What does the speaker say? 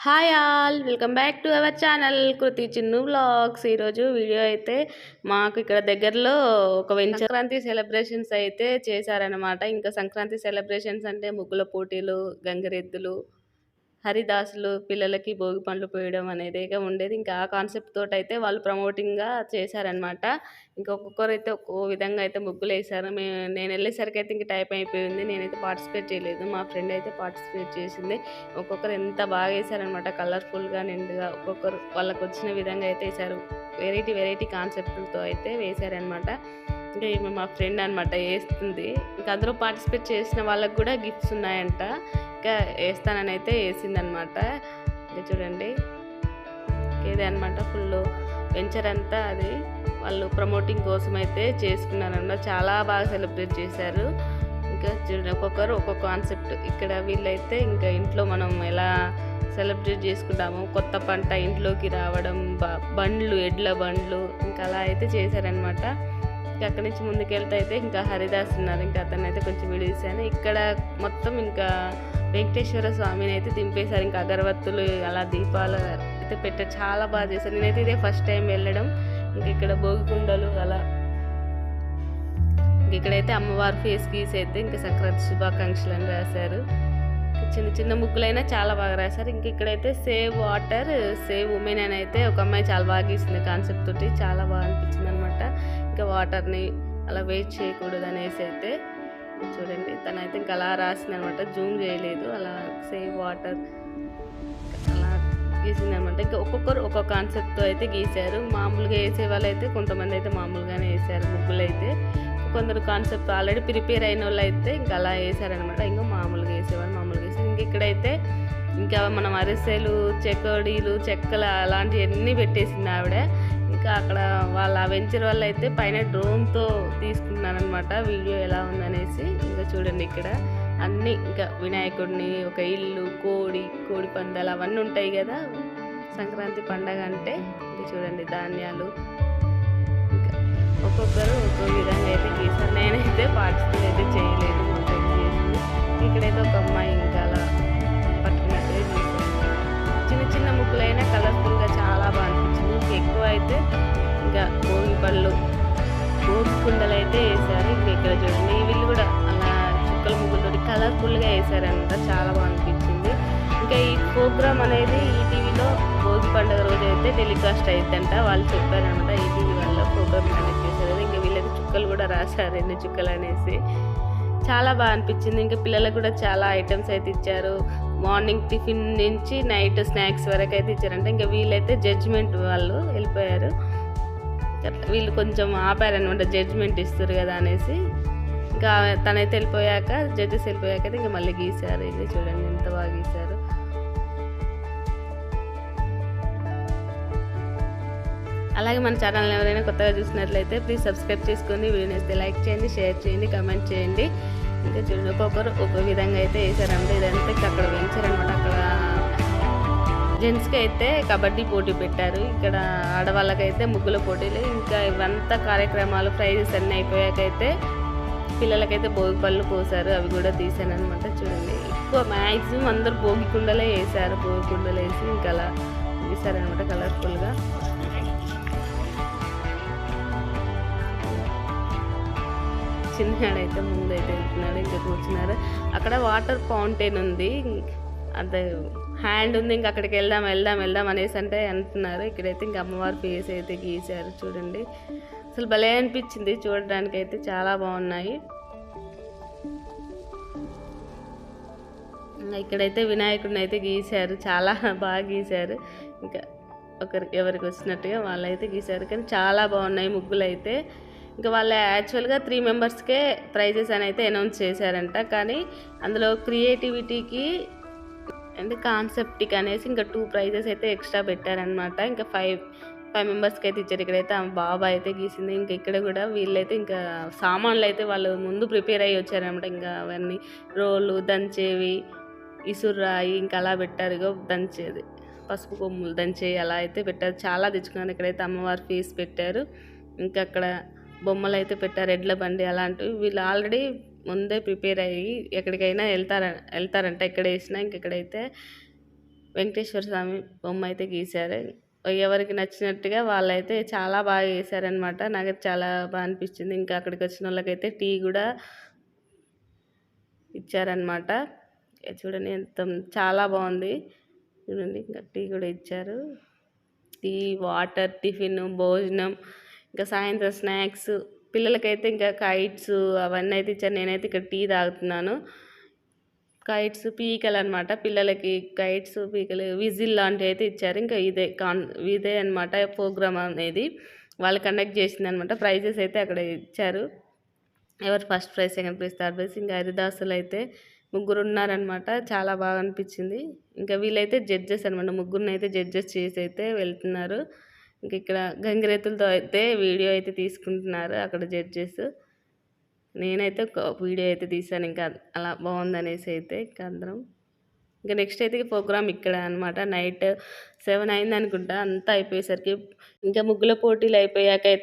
Hi all welcome back to our channel Kriti Chinnu vlogs. ఈరోజు video అయితే మాకు ఇక్కడ దగ్గరలో ఒక సంక్రాంతి సెలబ్రేషన్స్ అయితే చేశారనమాట. ఇంకా సంక్రాంతి సెలబ్రేషన్స్ అంటే ముగ్గుల పోటీలు, గంగిరెద్దులు, హరిదాసులు, పిల్లలకి భోగి పండ్లు పోయడం అనేదిగా ఉండేది. ఇంకా ఆ కాన్సెప్ట్ తోటి అయితే వాళ్ళు ప్రమోటింగ్గా చేశారనమాట. ఇంకా ఒక్కొక్కరైతే ఒక్కో విధంగా అయితే ముగ్గులు వేసారు. నేను వెళ్ళేసరికి అయితే ఇంక టైం అయిపోయింది. నేనైతే పార్టిసిపేట్ చేయలేదు, మా ఫ్రెండ్ అయితే పార్టిసిపేట్ చేసింది. ఒక్కొక్కరు ఎంత బాగా వేసారనమాట, కలర్ఫుల్గా నిండుగా ఒక్కొక్కరు వాళ్ళకు వచ్చిన విధంగా అయితే వేశారు. వెరైటీ వెరైటీ కాన్సెప్ట్లతో అయితే వేశారనమాట. ఇంకా ఈమె మా ఫ్రెండ్ అనమాట వేస్తుంది. ఇంకా అందరూ పార్టిసిపేట్ చేసిన వాళ్ళకి కూడా గిఫ్ట్స్ ఉన్నాయంట. ఇంకా వేస్తానని అయితే వేసిందనమాట. ఇంకా చూడండి ఇదే అనమాట ఫుల్ వెంచర్ అంతా అది వాళ్ళు ప్రమోటింగ్ కోసం అయితే చేసుకున్నారనమాట. చాలా బాగా సెలబ్రేట్ చేశారు. ఇంకా చూడండి ఒక్కొక్కరు ఒక్కొక్క కాన్సెప్ట్. ఇక్కడ వీళ్ళైతే ఇంకా ఇంట్లో మనం ఎలా సెలబ్రేట్ చేసుకుంటాము, కొత్త పంట ఇంట్లోకి రావడం, బండ్లు, ఎడ్ల బండ్లు, ఇంకా అలా అయితే చేశారనమాట. ఇంకా అక్కడి నుంచి ముందుకెళ్తే అయితే ఇంకా హరిదాస్ ఉన్నారు. ఇంకా అతను అయితే కొంచెం విడిసాను. ఇక్కడ మొత్తం ఇంకా వెంకటేశ్వర స్వామిని అయితే దింపేశారు. ఇంకా అగరవత్తులు అలా దీపాలు అయితే పెట్టారు. చాలా బాగా చేశారు. నేనైతే ఇదే ఫస్ట్ టైం వెళ్ళడం. ఇంక ఇక్కడ భోగికుండలు అలా ఇక్కడైతే అమ్మవారి ఫేస్ గీసి అయితే ఇంకా సంక్రాంతి శుభాకాంక్షలు అని రాశారు. చిన్న చిన్న ముగ్గులైనా చాలా బాగా రాశారు. ఇంక ఇక్కడైతే సేవ్ వాటర్ సేవ్ ఉమెన్ అని అయితే ఒక అమ్మాయి చాలా బాగా గీసింది కాన్సెప్ట్ తోటి. చాలా బాగా అనిపించింది అనమాట. ఇంకా వాటర్ని అలా వేస్ట్ చేయకూడదు అనేసి అయితే చూడండి తనైతే ఇంకా అలా రాసింది అనమాట. జూమ్ చేయలేదు, అలా సేవ్ వాటర్ అలా గీసింది అనమాట. ఇంకా ఒక్కొక్కరు ఒక్కొక్క కాన్సెప్ట్తో అయితే గీశారు. మామూలుగా వేసే వాళ్ళు అయితే కొంతమంది అయితే మామూలుగానే వేసారు ముగ్గులు అయితే. కొందరు కాన్సెప్ట్ ఆల్రెడీ ప్రిపేర్ అయిన వాళ్ళు అయితే ఇంకా అలా వేసారనమాట. ఇంకా మామూలుగా వేసేవాళ్ళు మామూలుగా వేసారు. ఇంక ఇక్కడైతే ఇంకా మనం అరిసెలు, చెకోడీలు, చెక్కలు అలాంటివన్నీ పెట్టేసింది ఆవిడ. ఇంకా అక్కడ వాళ్ళ వెంచర్ వాళ్ళు అయితే పైన డ్రోన్తో తీసుకున్నారనమాట వీడియో ఎలా ఉందనేసి. ఇంకా చూడండి ఇక్కడ అన్నీ ఇంకా వినాయకుడిని, ఒక ఇల్లు, కోడి పందాలు అవన్నీ ఉంటాయి కదా సంక్రాంతి పండగ అంటే. ఇంకా చూడండి ధాన్యాలు, ఇంకా ఒక్కొక్కరు ఒక్కొక్క విధంగా అయితే గీసారు. నేనైతే పార్టిసిపేట్ అయితే చేయలేదు, మా ఫ్రెండ్ చేసింది. ఇక్కడైతే ఒక అమ్మాయి ఇంకా అలా పట్టుకున్నట్టుగా గీసారు. చిన్న చిన్న ముగ్గులైనా కలర్ఫుల్గా చాలా బాగా అనిపించింది. ఇంకా ఎక్కువ అయితే ఇంకా భోగి పళ్ళు, భోగి కుండలు అయితే వేసారు. ఇంకా ఇక్కడ చూడండి వీళ్ళు కూడా అలా చుక్కల ముగ్గులతో కలర్ఫుల్గా వేసారనమాట. చాలా బాగా అనిపించింది. ఇంకా ఈ ప్రోగ్రామ్ అనేది ఈటీవీలో భోగి పండుగ రోజు అయితే టెలికాస్ట్ అయిద్దంట వాళ్ళు చెప్పారనమాట. ఈటీవీ వల్ల ప్రోగ్రామ్ కనెక్ట్ చేశారు. ఇంకా వీళ్ళకి చుక్కలు కూడా రాశారు, ఎన్ని చుక్కలు అనేసి. చాలా బాగా అనిపించింది. ఇంకా పిల్లలకు కూడా చాలా ఐటమ్స్ అయితే ఇచ్చారు. మార్నింగ్ టిఫిన్ నుంచి నైట్ స్నాక్స్ వరకు అయితే ఇచ్చారంట. ఇంకా వీళ్ళైతే జడ్జిమెంట్ వాళ్ళు వెళ్ళిపోయారు. వీళ్ళు కొంచెం ఆపారనమాట, జడ్జిమెంట్ ఇస్తారు కదా అనేసి. ఇంకా తనైతే వెళ్ళిపోయాక, జడ్జెస్ వెళ్ళిపోయాక అయితే ఇంకా మళ్ళీ గీశారు. ఇది చూడండి ఎంత బాగా గీశారు. అలాగే మన ఛానల్ ఎవరైనా కొత్తగా చూసినట్లయితే ప్లీజ్ సబ్స్క్రైబ్ చేసుకొని వీడియోని అయితే లైక్ చేయండి, షేర్ చేయండి, కమెంట్ చేయండి. ఇంకా చూడండి ఒక్కొక్కరు ఒక్కొక్క విధంగా అయితే వేసారంటే ఇదంతా అక్కడ వెంచారనమాట. అక్కడ జెంట్స్కి అయితే కబడ్డీ పోటీ పెట్టారు, ఇక్కడ ఆడవాళ్ళకైతే ముగ్గుల పోటీలు. ఇంకా ఇవంతా కార్యక్రమాలు ప్రైజెస్ అన్నీ అయిపోయాకైతే పిల్లలకైతే భోగి పళ్ళు పోసారు, అవి కూడా తీసాను అనమాట. చూడండి ఎక్కువ మ్యాక్సిమం అందరూ భోగి కుండలే వేసారు. భోగి కుండలు వేసి ఇంకా అలా తీసారనమాట కలర్ఫుల్గా. చిన్నాడైతే ముందైతే వెళ్తున్నాడు, ఇంకా కూర్చున్నారు. అక్కడ వాటర్ ఫౌంటైన్ ఉంది, అదే హ్యాండ్ ఉంది. ఇంకా అక్కడికి వెళ్దాం అనేసి అంటే అంటున్నారు. ఇక్కడైతే ఇంకా అమ్మవారి ఫేస్ అయితే గీశారు. చూడండి అసలు భలే అనిపించింది చూడడానికి, అయితే చాలా బాగున్నాయి. ఇక్కడైతే వినాయకుడిని అయితే గీశారు, చాలా బాగా గీశారు. ఇంకా ఎవరికి వచ్చినట్టుగా వాళ్ళైతే గీశారు, కానీ చాలా బాగున్నాయి ముగ్గులు అయితే. ఇంకా వాళ్ళ యాక్చువల్గా 3 మెంబర్స్కే ప్రైజెస్ అని అయితే అనౌన్స్ చేశారంట. కానీ అందులో క్రియేటివిటీకి అండ్ కాన్సెప్ట్కి అనేసి ఇంకా 2 ప్రైజెస్ అయితే ఎక్స్ట్రా పెట్టారనమాట. ఇంకా 5 మెంబర్స్కి అయితే ఇచ్చారు. ఇక్కడైతే ఆమె బాబా అయితే గీసింది. ఇంకా ఇక్కడ కూడా వీళ్ళైతే ఇంకా సామాన్లు అయితే వాళ్ళు ముందు ప్రిపేర్ అయ్యి వచ్చారనమాట. ఇంకా అవన్నీ రోలు, దంచేవి, ఇసురాయి ఇంకా అలా పెట్టారు. ఇగో దంచేది, పసుపు కొమ్ములు దంచేవి అలా అయితే పెట్టారు. చాలా తెచ్చుకున్నారు. ఇక్కడైతే అమ్మవారి ఫేస్ పెట్టారు. ఇంకా అక్కడ బొమ్మలు అయితే పెట్టారు, ఎడ్ల బండి అలాంటివి. వీళ్ళు ఆల్రెడీ ముందే ప్రిపేర్ అయ్యి ఎక్కడికైనా వెళ్తారంట. ఇక్కడ వేసినా ఇంకెక్కడైతే వెంకటేశ్వర స్వామి బొమ్మ అయితే గీశారు. ఎవరికి నచ్చినట్టుగా వాళ్ళైతే చాలా బాగా చేశారనమాట. నాకైతే చాలా బాగా అనిపించింది. ఇంకా అక్కడికి వచ్చిన వాళ్ళకైతే టీ కూడా ఇచ్చారనమాట. చూడండి ఎంత చాలా బాగుంది. చూడండి ఇంకా టీ కూడా ఇచ్చారు. టీ, వాటర్, టిఫిన్, భోజనం, ఇంకా సాయంత్రం స్నాక్స్, పిల్లలకైతే ఇంకా కైట్స్ అవన్నీ అయితే ఇచ్చారు. నేనైతే ఇక్కడ టీ తాగుతున్నాను. కైట్స్, పీకలు అనమాట. పిల్లలకి కైట్స్, పీకలు, విజిల్ లాంటివి అయితే ఇచ్చారు. ఇంకా ఇదే అనమాట ప్రోగ్రామ్ అనేది వాళ్ళు కండక్ట్ చేసింది అనమాట. ప్రైజెస్ అయితే అక్కడ ఇచ్చారు. ఎవరు first prize, second prize, third prize. ఇంకా హరిదాసులు అయితే ముగ్గురు ఉన్నారనమాట. చాలా బాగా అనిపించింది. ఇంకా వీళ్ళైతే జడ్జెస్ అనమాట. ముగ్గురిని అయితే జడ్జెస్ చేసి అయితే వెళ్తున్నారు. ఇంక ఇక్కడ గంగిరెద్దులతో అయితే వీడియో అయితే తీసుకుంటున్నారు అక్కడ జడ్జెస్. నేనైతే ఒక వీడియో అయితే తీసాను. ఇంకా అలా బాగుందనేసి అయితే ఇంకా అందరం ఇంకా నెక్స్ట్ అయితే ప్రోగ్రామ్ ఇక్కడ అనమాట. నైట్ 7 అయింది అనుకుంటా. అంతా అయిపోయేసరికి ఇంకా ముగ్గుల పోటీలు అయిపోయాక అయితే